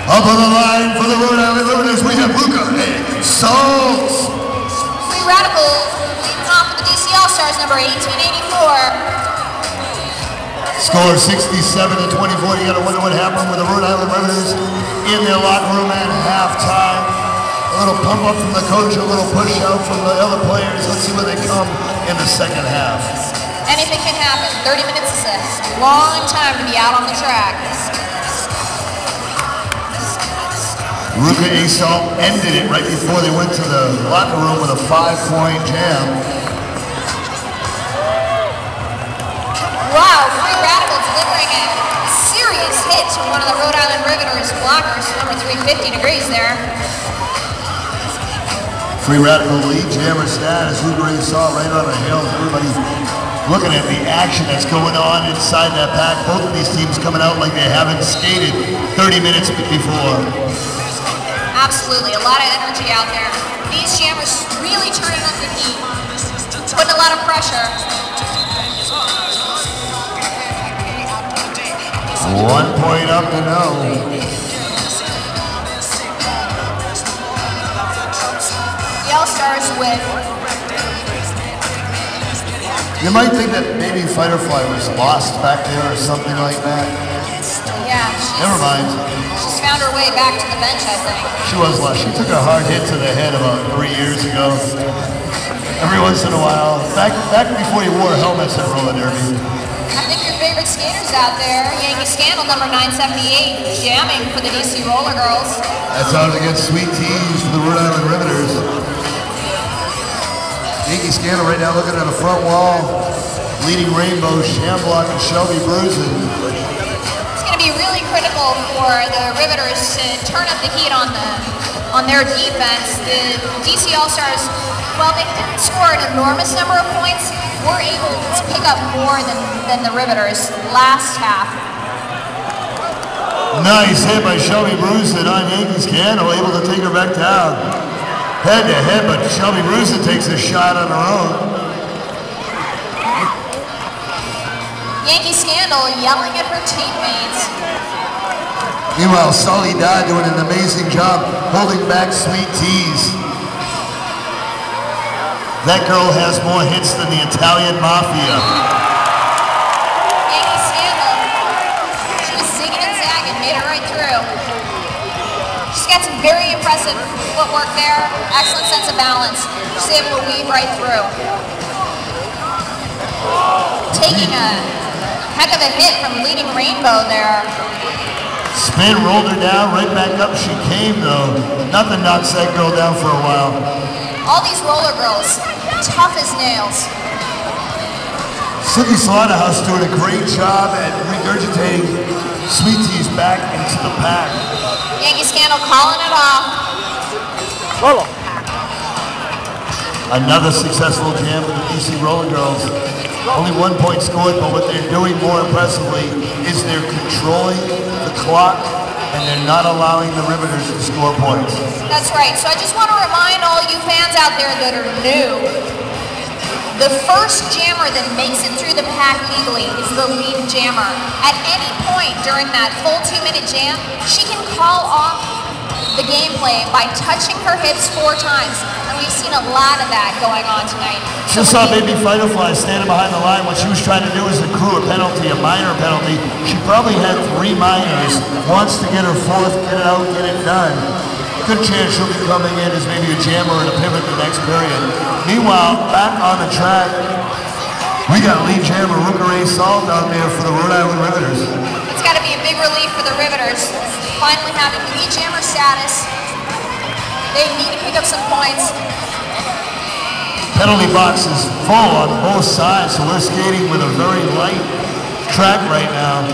Up on the line for the Rhode Island Riveters, we have DCAll-Stars. Free Radical leading off with the DC All-Stars, number 1884. Score 67-24. You gotta wonder what happened with the Rhode Island Riveters in their locker room at halftime. A little pump up from the coach, a little push out from the other players. Let's see where they come in the second half. Anything can happen. 30 minutes is a long time to be out on the track. Ruka Assault ended it right before they went to the locker room with a 5-point jam. Wow, Free Radical delivering a serious hit to one of the Rhode Island Riveters blockers, number 350 degrees there. Free Radical lead jammer status. Ruka Assault right on the hill. Everybody looking at the action that's going on inside that pack. Both of these teams coming out like they haven't skated 30 minutes before. Absolutely, a lot of energy out there. These jammers really turning up the heat, putting a lot of pressure. 1 point up to no. The All-Stars with... You might think that maybe Fighterfly was lost back there or something like that. Yeah. Never mind. She's found her way back to the bench, I think. She was lost. She took a hard hit to the head about 3 years ago. Every once in a while, back before you wore helmets at roller derby. I think your favorite skaters out there, Yankee Scandal, number 978, jamming for the DC ROLLERGIRLS. That's out against Sweet Teas for the Rhode Island Riveters. Yankee Scandal right now looking at the front wall. Leading Rainbow, Shamblock, and Shelby Bruisin. It's going to be really critical for the Riveters to turn up the heat on their defense. The DC All-Stars, while they didn't score an enormous number of points, were able to pick up more than the Riveters last half. Nice hit by Shelby Bruisin on Yankee Scandal, able to take her back down. Head to head, but Shelby Bruisin takes a shot on her own. Yankee Scandal yelling at her teammates. Meanwhile, Soledad doing an amazing job holding back Sweet Teas. That girl has more hits than the Italian Mafia. Yankee Scandal, she was zigging and zagging, made it right through. She's got some very impressive footwork there, excellent sense of balance. She's able to weave right through. Taking a heck of a hit from leading Rainbow there. Spin rolled her down, right back up she came though. Nothing knocks that girl down for a while. All these roller girls, tough as nails. Sydney Slaughterhouse doing a great job at regurgitating Sweet Teas back into the pack. Yankee Scandal calling it off. Another successful jam for the DC ROLLERGIRLS. Only 1 point scored, but what they're doing more impressively is they're controlling the clock and they're not allowing the Riveters to score points. That's right. So I just want to remind all you fans out there that are new, the first jammer that makes it through the pack legally is the lead jammer. At any point during that full 2-minute jam, she can call off the gameplay by touching her hips 4 times. And we've seen a lot of that going on tonight. Just saw Baby Fighterfly standing behind the line. What she was trying to do is accrue a penalty, a minor penalty. She probably had 3 minors. Wants to get her 4th, get it out, get it done. Good chance she'll be coming in as maybe a jammer and a pivot the next period. Meanwhile, back on the track, we got lead jammer Ruka Assault down there for the Rhode Island Riveters. It's got to be a big relief for the Riveters, finally having lead jammer status. They need to pick up some points. Penalty box is full on both sides, so we're skating with a very light track right now.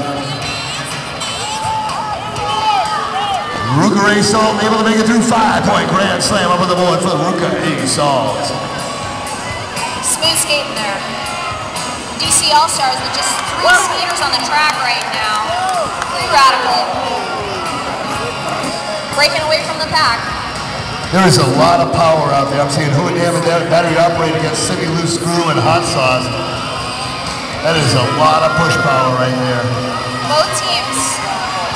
Ruka Assault able to make it through 5-point grand slam up on the board for the Ruka Assault. Smooth skating there. DC All-Stars with just 3 skaters on the track right now. Free Radical. Breaking away from the pack. There is a lot of power out there. I'm seeing Hood Dam and battery operated against City Loose Screw and Hot Sauce. That is a lot of push power right there. Both teams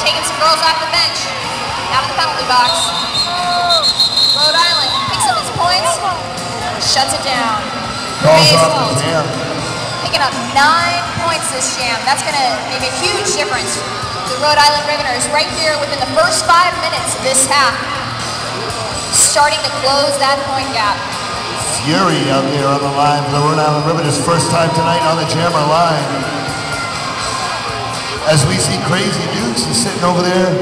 taking some girls off the bench, out of the penalty box. Rhode Island picks up his points, shuts it down. Calls off the jam. Picking up 9 points this jam. That's going to make a huge difference. The Rhode Island Riveters right here within the first 5 minutes of this half, starting to close that point gap. Fury out there on the line for the Rhode Island Riveters. First time tonight on the jammer line. As we see Crazy Dukes is sitting over there,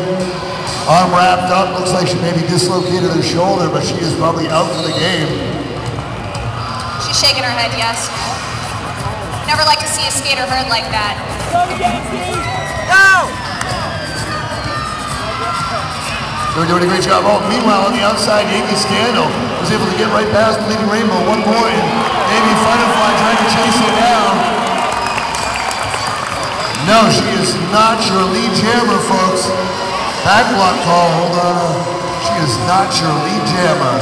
arm wrapped up. Looks like she maybe dislocated her shoulder, but she is probably out for the game. She's shaking her head, yes. Never like to see a skater hurt like that. Go! They're doing a great job. Oh, meanwhile, on the outside, Yankee Scandal was able to get right past the leading Rainbow. 1 point. Amy Butterfly trying to chase it down. No, she is not your lead jammer, folks. Backblock call, hold on. She is not your lead jammer.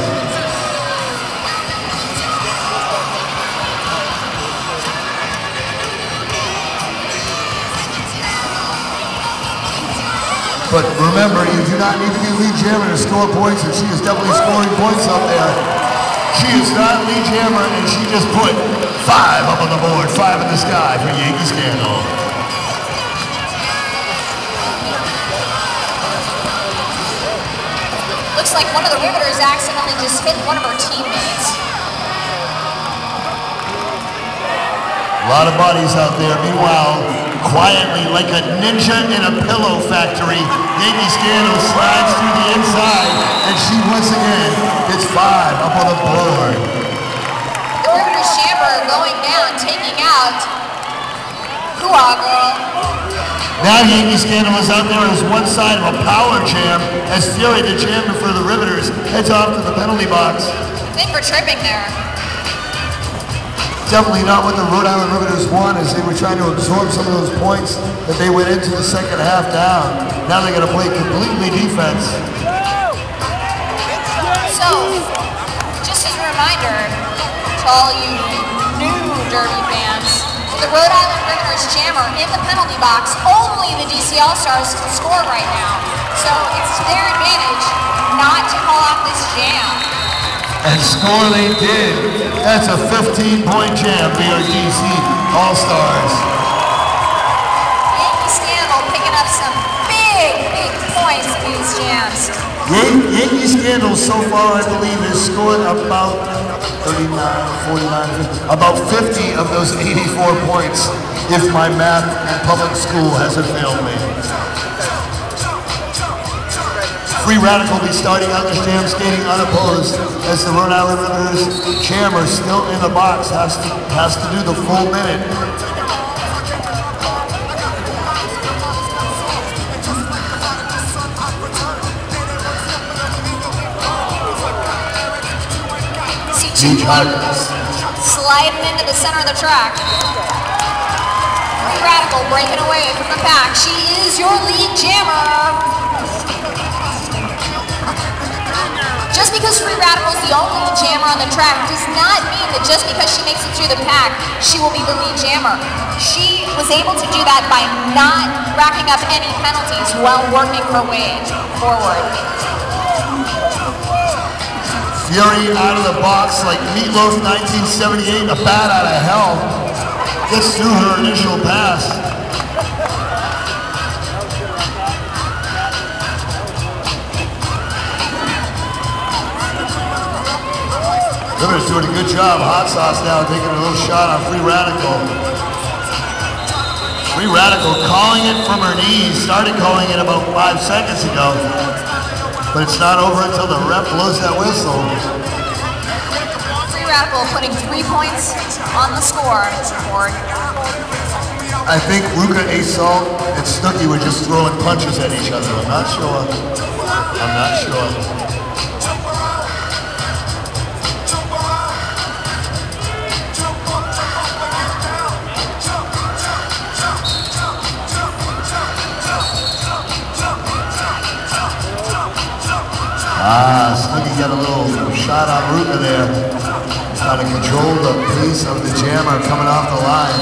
But remember, you do not need to be lead jammer to score points, and she is definitely scoring points up there. She is not lead jammer, and she just put 5 up on the board, 5 in the sky for Yankee Scandal. Looks like one of the Riveters accidentally just hit one of her teammates. A lot of bodies out there. Meanwhile, quietly, like a ninja in a pillow factory, Yankee Scandal slides through the inside, and she once again gets 5 up on the board. The Riveters chamber going down, taking out Hoo-ah Girl. Now Yankee Scandal is out there as one side of a power jam as Fury, the jammer for the Riveters, heads off to the penalty box. Think for tripping there. Definitely not what the Rhode Island Riveters want, as they were trying to absorb some of those points that they went into the second half down. Now they're going to play completely defense. So, just as a reminder to all you new Derby fans, the Rhode Island Riveters jammer in the penalty box, only the DCAll-Stars can score right now. So it's to their advantage not to call off this jam. And score they did. That's a 15-point jam for your DC All-Stars. Yankee Scandal picking up some big points in these jams. Yankee Scandal so far, I believe, has scored about 39, 49, about 50 of those 84 points, if my math in public school hasn't failed me. Free Radical will be starting out this jam skating unopposed as the Rhode Island Riveters jammer still in the box has to do the full minute. See sliding into the center of the track. Free Radical breaking away from the pack. She is your lead jammer. Just because Free Radical is the only jammer on the track does not mean that just because she makes it through the pack, she will be the lead jammer. She was able to do that by not racking up any penalties while working her way forward. Fury out of the box like Meatloaf 1978, a bat out of hell. Gets through her initial pass. Riveters doing a good job. Hot Sauce now taking a little shot on Free Radical. Free Radical calling it from her knees. Started calling it about 5 seconds ago. But it's not over until the ref blows that whistle. Free Radical putting 3 points on the score board. I think Luca Assault and Snooki were just throwing punches at each other. I'm not sure. I'm not sure. Snooki got a little shot on Ruka there. Trying to control the pace of the jammer coming off the line.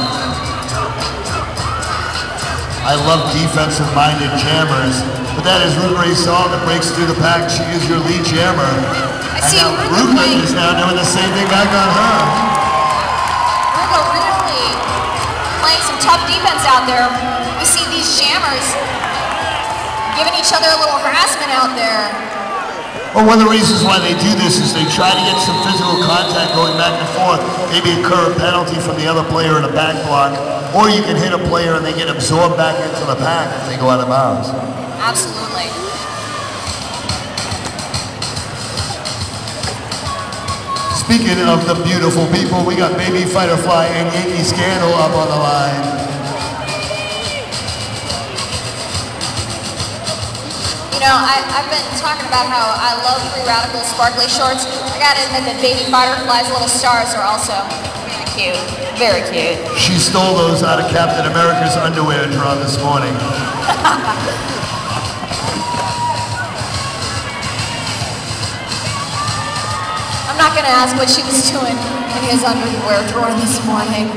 I love defensive-minded jammers. But that is Ruth Ray Salt that breaks through the pack. She is your lead jammer. I see Ruth is now doing the same thing back on her. Really playing some tough defense out there. We see these jammers giving each other a little harassment out there. Well, one of the reasons why they do this is they try to get some physical contact going back and forth, maybe incur a penalty from the other player in a back block, or you can hit a player and they get absorbed back into the pack if they go out of bounds. Absolutely. Speaking of the beautiful people, we got Baby Fighter Fly and Yankee Scandal up on the line. You know, I've been talking about how I love Free Radical sparkly shorts. I gotta admit that Baby Fighter Fly's little stars are also very cute. Very cute. She stole those out of Captain America's underwear drawer this morning. I'm not gonna ask what she was doing in his underwear drawer this morning.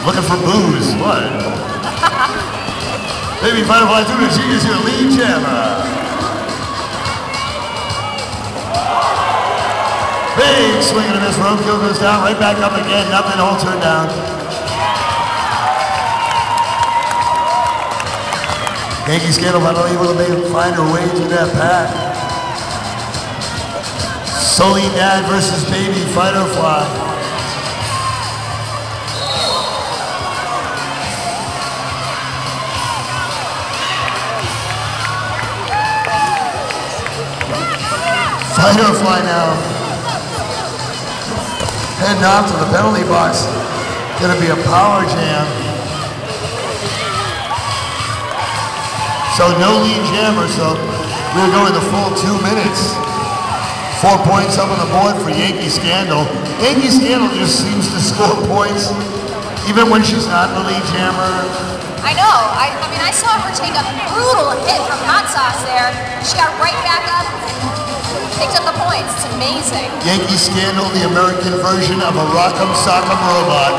Looking for booze, what? Baby Fighter Fly 2, she is your lead jammer. Big swing and a miss, roadkill goes down, right back up again, nothing, all turned down. Yankee Scandal not only able to find her way through that pack. Sully Dad versus Baby Fighter Fly. Fighter Fly now. Heading off to the penalty box. Gonna be a power jam. So no lead jammer, so we're going the full 2 minutes. 4 points up on the board for Yankee Scandal. Yankee Scandal just seems to score points even when she's not the lead jammer. I know. I mean, I saw her take a brutal hit from Hot Sauce there. She got right back up and picked up the points. It's amazing. Yankee Scandal, the American version of a Rock'em Sock'em robot.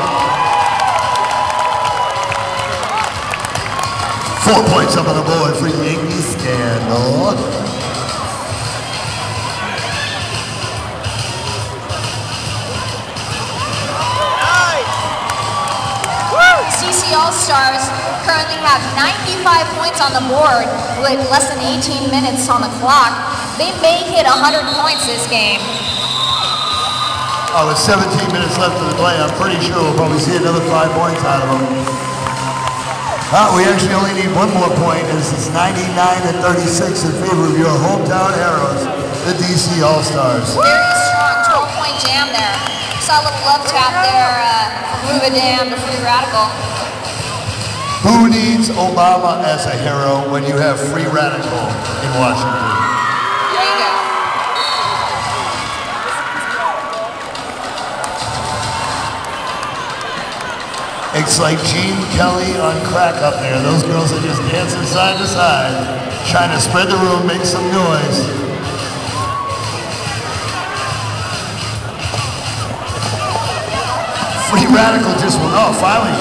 4 points up on the board for Yankee Scandal. DCAll-Stars currently have 95 points on the board with less than 18 minutes on the clock. They may hit 100 points this game. Oh, with 17 minutes left of the play, I'm pretty sure we'll probably see another 5 points out of them. We actually only need one more point, as it's 99-36 in favor of your hometown heroes, the DC All-Stars. Very strong 12-point jam there. Saw a little love tap there from Move a Dam to Free Radical. Who needs Obama as a hero when you have Free Radical in Washington? There you go. It's like Gene Kelly on crack up there. Those girls are just dancing side to side, trying to spread the room, make some noise. Free Radical just went, oh, finally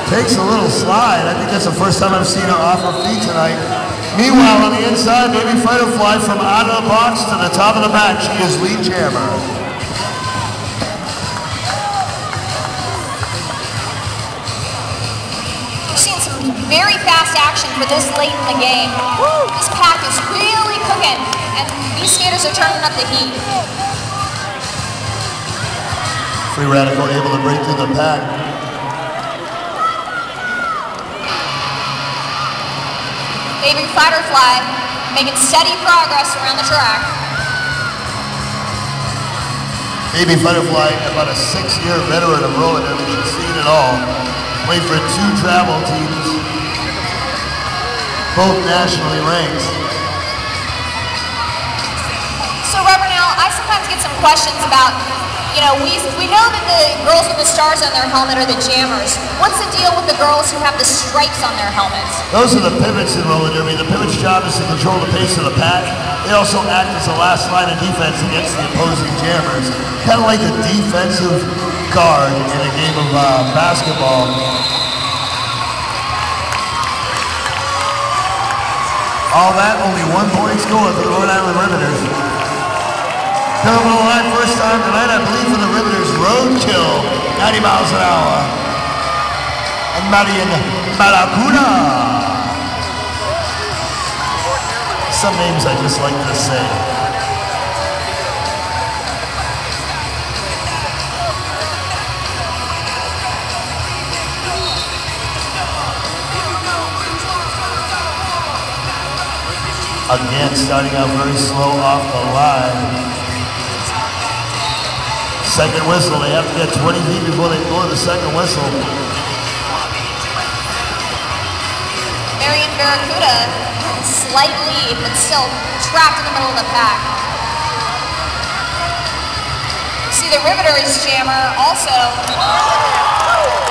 takes a little slide. I think that's the first time I've seen her off her feet tonight. Meanwhile, on the inside, Baby Fighter Fly from out of the box to the top of the back. She is lead jammer. Very fast action for this late in the game. This pack is really cooking, and these skaters are turning up the heat. Free Radical able to break through the pack. Baby Fighter Fly making steady progress around the track. Baby Fighter Fly, about a 6-year veteran of roller derby. She's seen it all. Played for 2 travel teams, both nationally ranked. So, Rev.Al, I sometimes get some questions about, you know, we know that the girls with the stars on their helmet are the jammers. What's the deal with the girls who have the stripes on their helmets? Those are the pivots in roller derby. The pivot's job is to control the pace of the pack. They also act as the last line of defense against the opposing jammers. Kind of like the defensive guard in a game of basketball. All that, only 1 point score for the Rhode Island Riveters. Coming on the line first time tonight, I believe, for the Riveters, roadkill, 90 miles an hour. And Marian Barracuda. Some names I just like to say. Again, starting out very slow off the line. Second whistle, they have to get 20 feet before they blow the second whistle. Marian Barracuda, slight lead, but still trapped in the middle of the pack. See the Riveters jammer also.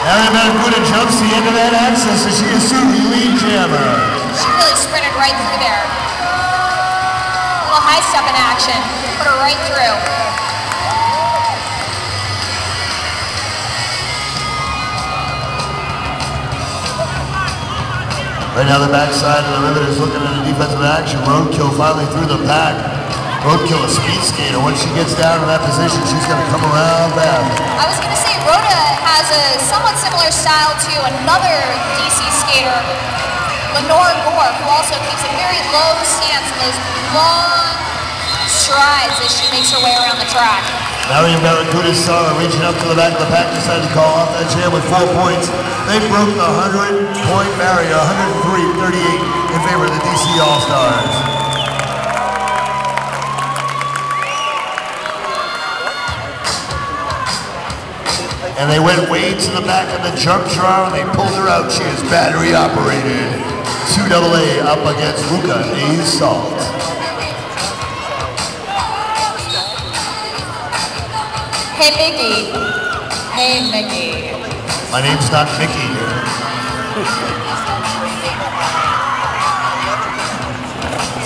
Marian Barracuda jumps the end of that axis, so she is the lead jammer. She really sprinted right through there. Little high step in action, put her right through. Right now the backside of the Riveters looking at the defensive action. Roadkill finally through the pack. Roadkill, a speed skater. Once she gets down in that position, she's going to come around back. I was going to say, Rhoda has a somewhat similar style to another DC skater, Lenore Gore, who also keeps a very low stance and those long strides as she makes her way around the track. Marian Barracuda saw her reaching up to the back of the pack, decided to call off that jam with 4 points. They broke the 100-point barrier, 103-38 in favor of the DC All-Stars. And they went way to the back of the jump draw and they pulled her out. She is battery operated. 2AA up against Ruka A. Salt. Hey, Mickey. Hey, Mickey. My name's not Mickey.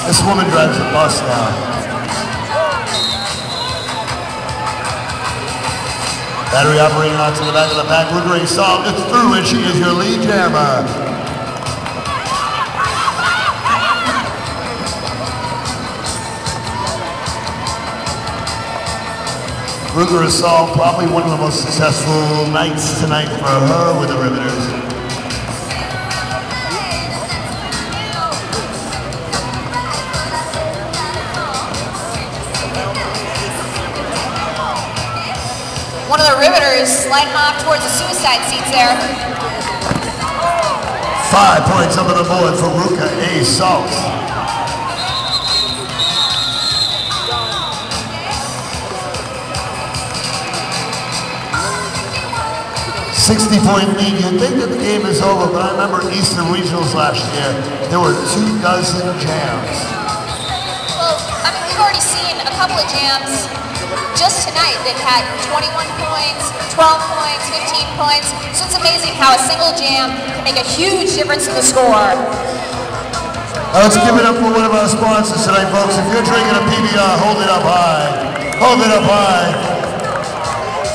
This woman drives a bus now. Battery operating onto the back of the pack. Ruka A. Salt gets through and she is your lead jammer. Ruka A. Salt, probably one of the most successful nights tonight for her with the Riveters. One of the Riveters sliding off towards the suicide seats there. 5 points up on the board for Ruka A. Salt. 60-point lead. You'd think that the game is over, but I remember Eastern Regionals last year, there were 24 jams. Well, I mean, we've already seen a couple of jams just tonight that had 21 points, 12 points, 15 points. So it's amazing how a single jam can make a huge difference in the score. Let's give it up for one of our sponsors tonight, folks. If you're drinking a PBR, hold it up high. Hold it up high.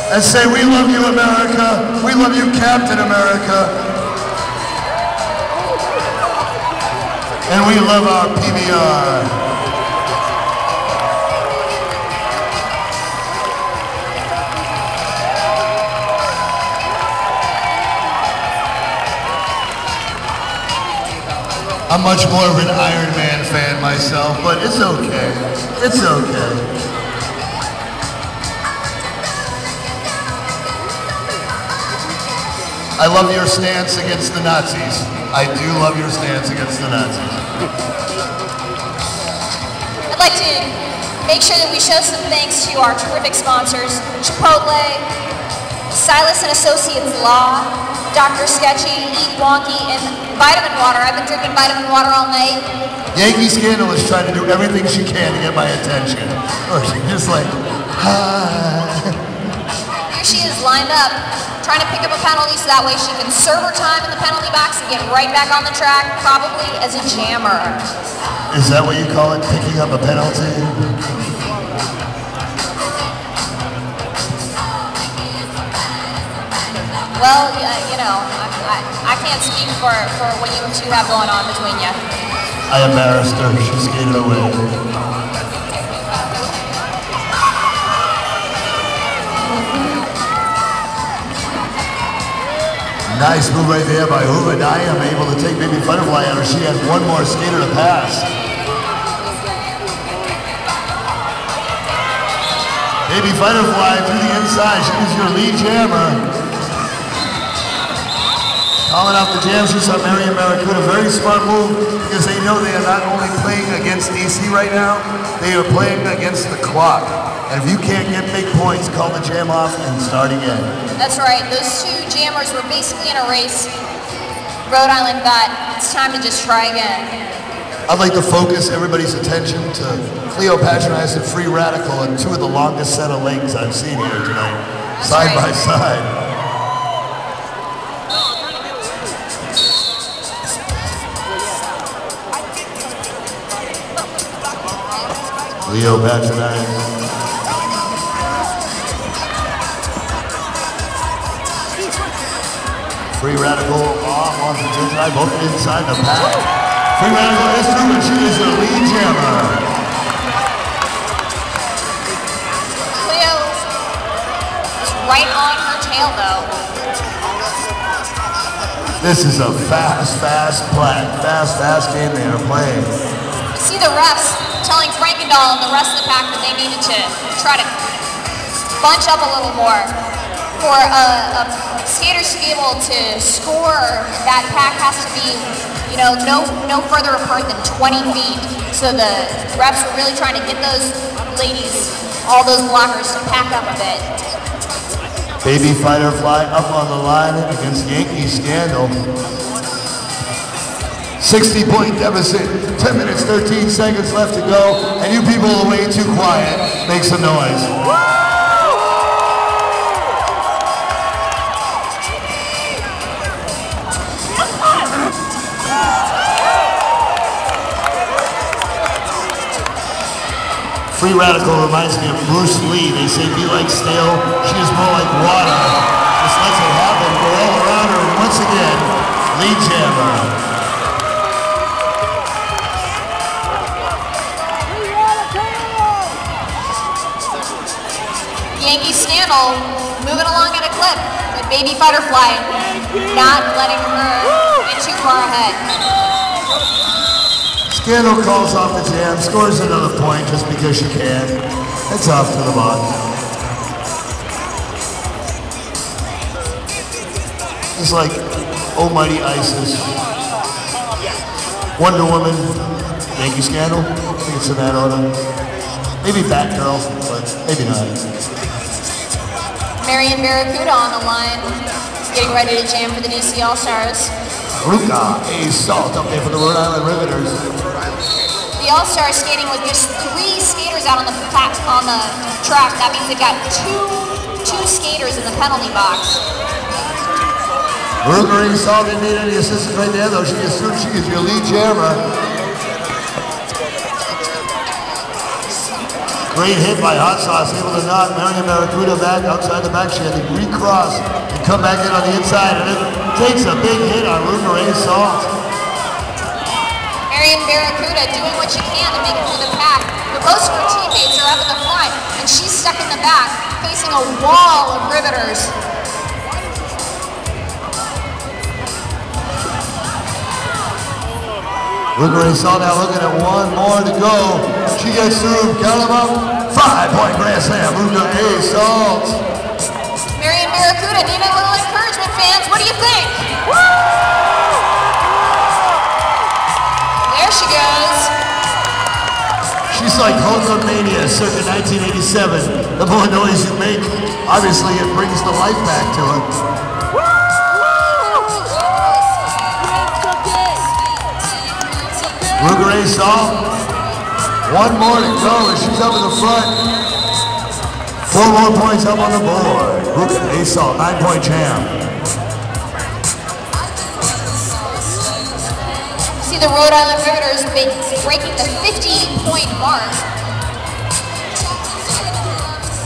And say, we love you, America. We love you, Captain America. And we love our PBR. I'm much more of an Iron Man fan myself, but it's okay. It's okay. I love your stance against the Nazis. I do love your stance against the Nazis. I'd like to make sure that we show some thanks to our terrific sponsors, Chipotle, Silas & Associates Law, Dr.Skabs, Eat Wonky, and Vitamin Water. I've been drinking vitamin water all night. Yankee Scandal is trying to do everything she can to get my attention. Or she's just like, hi. Here she is lined up, trying to pick up a penalty so that way she can serve her time in the penalty box and get right back on the track, probably as a jammer. Is that what you call it, picking up a penalty? Well, you know, I can't speak for what you two have going on between you. I embarrassed her. She skated away. Nice move right there by Huvadaya. I'm able to take Baby Butterfly out. She has one more skater to pass. Baby Butterfly through the inside. She is your lead jammer. Calling out the jam, she saw Marion Barracuda. Very smart move because they know they are not only playing against DC right now, they are playing against the clock. And if you can't get big points, call the jam off and start again. That's right. Those two jammers were basically in a race. Rhode Island thought it's time to just try again. I'd like to focus everybody's attention to Cleopatra and Free Radical and two of the longest set of legs I've seen here tonight, side by side. Leo Patronize. Free Radical off on the inside, both inside the pack. Free Radical is through and she is the lead jammer. Leo is right on her tail though. This is a fast game they are playing. You see the refs telling Frankendahl and the rest of the pack that they needed to try to bunch up a little more. For a skater to be able to score, that pack has to be, you know, no further apart than 20 feet. So the refs were really trying to get those ladies, all those blockers, to pack up a bit. Baby Fighter Fly up on the line against Yankee Scandal. 60-point deficit, 10 minutes, 13 seconds left to go, and you people are way too quiet. Make some noise. Free Radical reminds me of Bruce Lee. They say be like stale, she is more like water. Just lets it happen, go all around her, and once again, lead jammer. Yankee Scandal moving along at a clip with Baby Butterfly not letting her get too far ahead. Scandal calls off the jam, scores another point just because she can. It's off to the box. It's like Almighty Isis, Wonder Woman, Yankee Scandal. I think it's in that order. Maybe Batgirl, but maybe not. Marion Barracuda on the line, getting ready to jam for the DC All-Stars. Ruka, a salt up there for the Rhode Island Riveters. The All-Stars skating with just 3 skaters out on the track. That means they've got two skaters in the penalty box. Ruka, a salt, didn't need any assistance right there, though. She assumes she is your lead jammer. Great hit by Hot Sauce, able to knock Marion Barracuda back outside the back. She had to recross and come back in on the inside, and it takes a big hit on Ruka Ray Salt. Marion Barracuda doing what she can to make it through the pack, but most of her teammates are up in the front, and she's stuck in the back, facing a wall of riveters. Ruka Ray Salt now looking at one more to go. She gets through, count them up, 5-point grand slam, Ruka Ray Salt. Marion Barracuda needing a little encouragement, fans. What do you think? Woo! There she goes. She's like Hulkamania circa 1987. The more noise you make, obviously it brings the life back to her. Ruka Ray Salt, one more to go as she's up in the front. 4 more points up on the board. Ruka Ray Salt, 9-point jam. See the Rhode Island Riveters breaking the 50-point mark.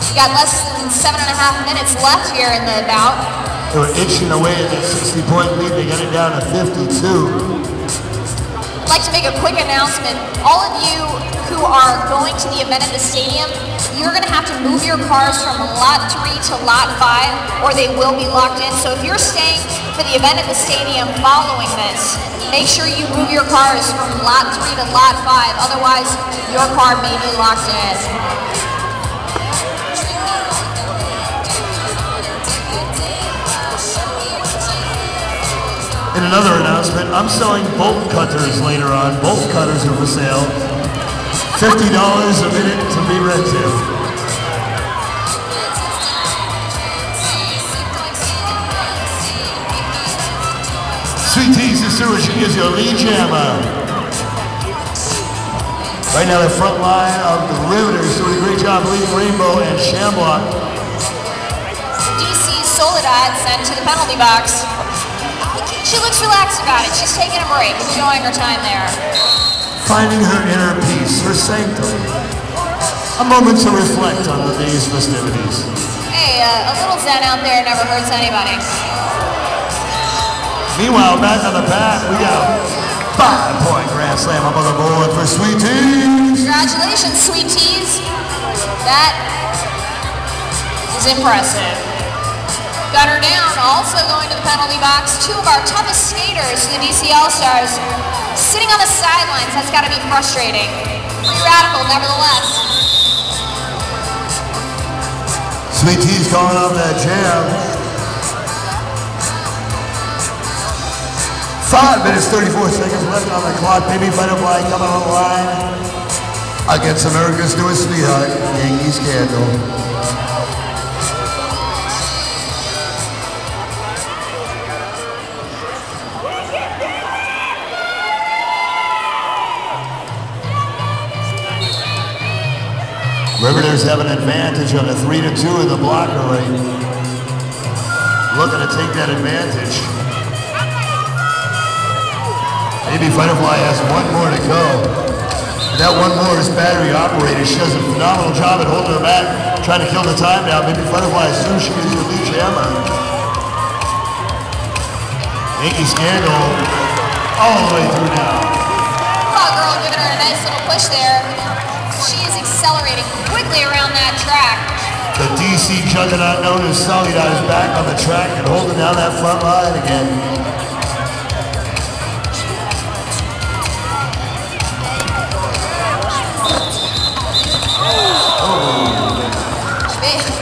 We got less than 7.5 minutes left here in the bout. They were itching away at that 60-point lead. They got it down to 52. like to make a quick announcement. All of you who are going to the event at the stadium, you're going to have to move your cars from lot 3 to lot 5, or they will be locked in. So if you're staying for the event at the stadium following this, make sure you move your cars from lot 3 to lot 5. Otherwise, your car may be locked in. In another announcement, I'm selling bolt cutters later on. Bolt cutters are for sale. $50 a minute to be rented. Sweet Tea Sister, she gives you a lead jammer. Right now, the front line of the Riveters doing a great job leading Rainbow and Shamrock. DC ROLLERGIRLS sent to the penalty box. She looks relaxed about it. She's taking a break, enjoying her time there. Finding her inner peace, her sanctum. A moment to reflect on the day's festivities. Hey, a little zen out there never hurts anybody. Meanwhile, back on the bat, we got a 5-point grand slam up on the board for Sweet Tea. Congratulations, Sweet Teas. That is impressive. Gunner down, also going to the penalty box. 2 of our toughest skaters to the DCAll-Stars sitting on the sidelines. That's got to be frustrating. Pretty radical, nevertheless. Sweet Tea's calling off that jam. 5 minutes, 34 seconds left on the clock. Baby Butterfly coming on the line against America's newest sweetheart, Yankee Scandal. Riveters have an advantage on the 3-2 in the blocker rate. Looking to take that advantage. Baby Butterfly has 1 more to go. That 1 more is battery operated. She does a phenomenal job at holding her back, trying to kill the time down. Baby Butterfly, as soon as she gets the lead jammer. Yankee Scandal all the way through now. Oh, girl, giving her a nice little push there. She is accelerating quickly around that track. The DC juggernaut known as Solidar is back on the track and holding down that front line again.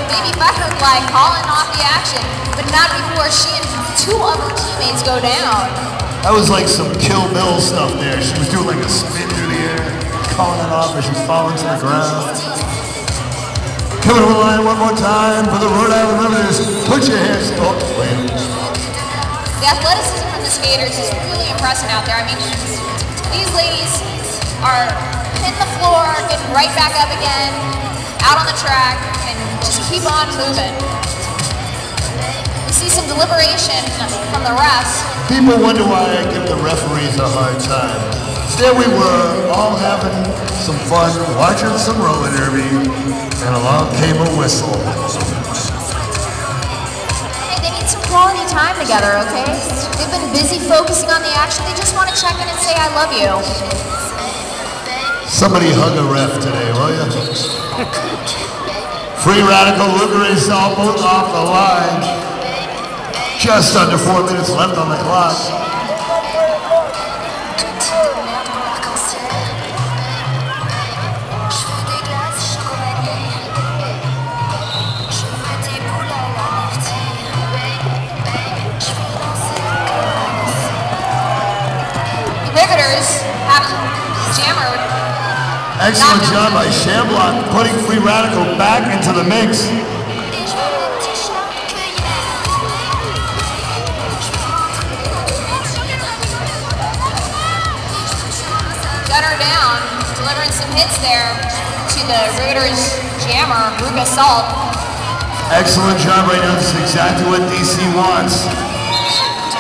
Baby Butterfly calling off the action, but not before she and 2 other teammates go down. That was like some Kill Bill stuff there. She was doing like a spin through the air, calling it off as she's falling to the ground. Coming over the line 1 more time for the Rhode Island Riveters. Put your hands up. The athleticism from the skaters is really impressive out there. I mean, these ladies are hitting the floor, getting right back up again, out on the track, and just keep on moving. We see some deliberation from the refs. People wonder why I give the referees a hard time. There we were, all having some fun, watching some roller derby, and along came a whistle. Hey, they need some quality time together, okay? They've been busy focusing on the action. They just want to check in and say, I love you. Somebody hug a ref today, will ya? Free Radical Lugares almost off the line. Just under 4 minutes left on the clock. Riveters have Jammer. Excellent job by Shamrock putting Free Radical back into the mix. Gunner down, delivering some hits there to the Riveters Jammer, Ruka Salt. Excellent job right now. This is exactly what DC wants.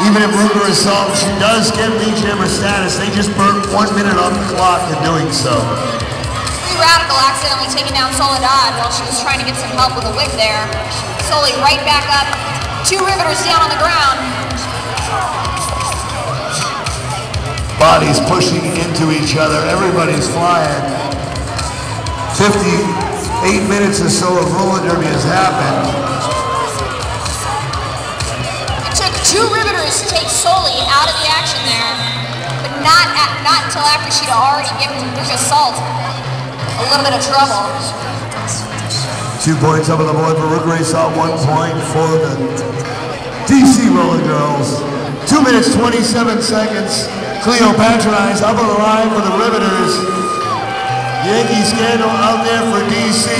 Even if Ruka Assault, she does get lead jammer status, they just burnt 1 minute on the clock in doing so. Free Radical accidentally taking down Soledad while she was trying to get some help with a whip there. Soli right back up. 2 Riveters down on the ground. Bodies pushing into each other. Everybody's flying. 58 minutes or so of roller derby has happened. It took 2 riveters to take Sully out of the action there, but not until after she'd already given Luca Salt a little bit of trouble. 2 points up on the board for Rookery Salt, 1 point for the DC Roller Girls. 2 minutes, 27 seconds. Cleopatra up on the line for the Riveters. Yankee Scandal out there for DC.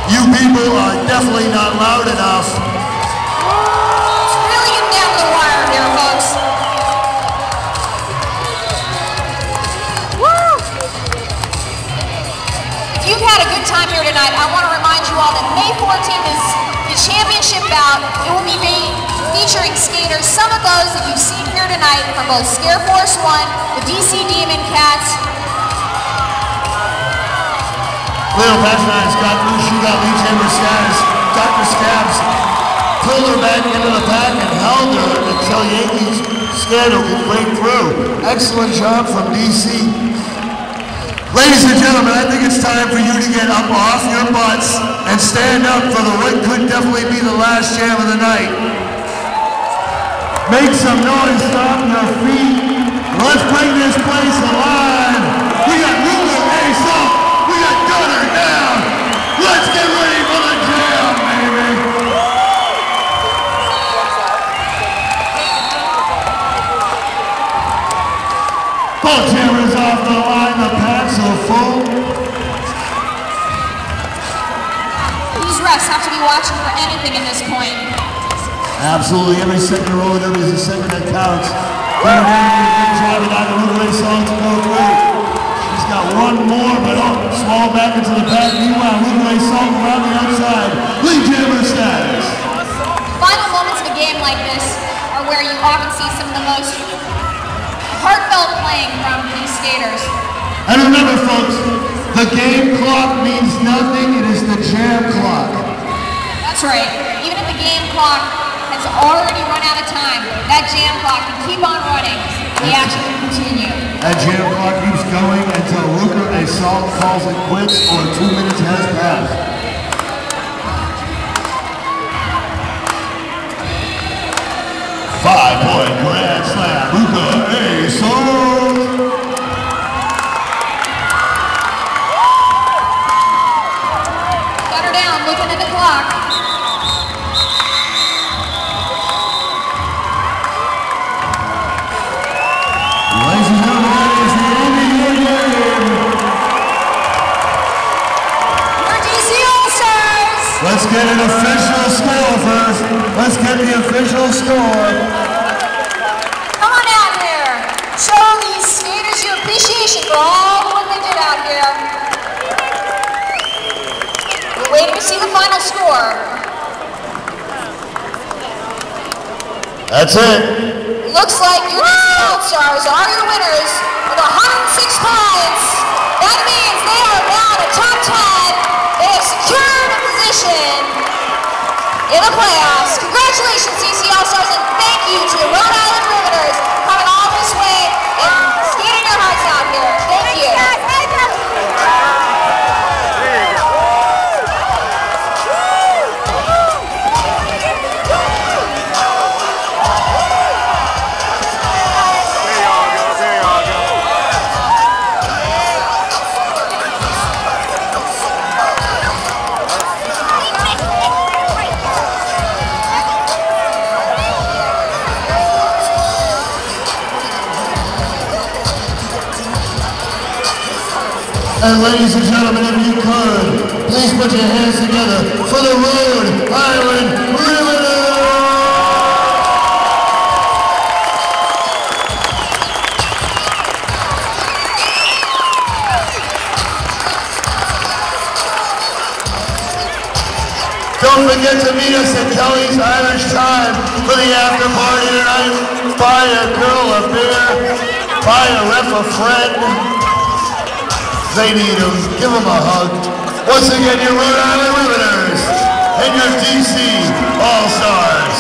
You people are definitely not loud enough. It's really getting down to the wire here, folks. Woo! If you've had a good time here tonight, I want to remind you all that May 14th is the championship bout. It will be featuring skaters, some of those that you've seen here tonight from both Scare Force 1, the DC Demon Cats. Cleopatra got loose, she got Lee Chamber status. Dr.Skabs pulled her back into the pack and held her until Yankee Scandal could break through. Excellent job from DC. Ladies and gentlemen, I think it's time for you to get up off your butts and stand up for what could definitely be the last jam of the night. Make some noise, stomp your feet. Let's bring this place alive. We got Ruler, Ace-Up, we got Gunner down. Let's get ready for the jam, baby. Both jammers off the line, the packs are full. These refs have to be watching for anything at this point. Absolutely, every second roller derby is a second that counts. Good job of Dr. Rookery Salt to go through. She's got 1 more, but small back into the pack. Meanwhile, Rookery Salt around the outside. Lee Jammer status. Final moments of a game like this are where you often see some of the most heartfelt playing from these skaters. And remember, folks, the game clock means nothing. It is the jam clock. That's right. Even if the game clock has already run out of time, that jam clock can keep on running. The action will continue. That jam clock keeps going until Rookery Salt calls it quits or 2 minutes has passed. Five-point grand slam, Rookery Salt. Got her down, looking at the clock. Ladies and gentlemen, that is the end of your game. Your DC All-Stars. Let's get an official score first. Let's get the official score. Come on out here. Show these skaters your appreciation for all the work they did out here. We're waiting to see the final score. That's it. Looks like your DC All-Stars are your winners with 106 points. That means they are now in the top 10. They have secured a position in the playoffs. Congratulations, DC All-Stars, and thank you to the Rhode Island Riveters for coming all this way and skating your hearts out here. Thank you. And ladies and gentlemen, if you could, please put your hands together for the Rhode Island Riveters! Don't forget to meet us at Kelly's Irish Time for the after party tonight. Buy a girl a beer, buy a ref a friend. They need them. Give them a hug. Once again, your Rhode Island Riveters and your DC All-Stars.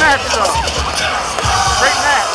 match, though. Great match.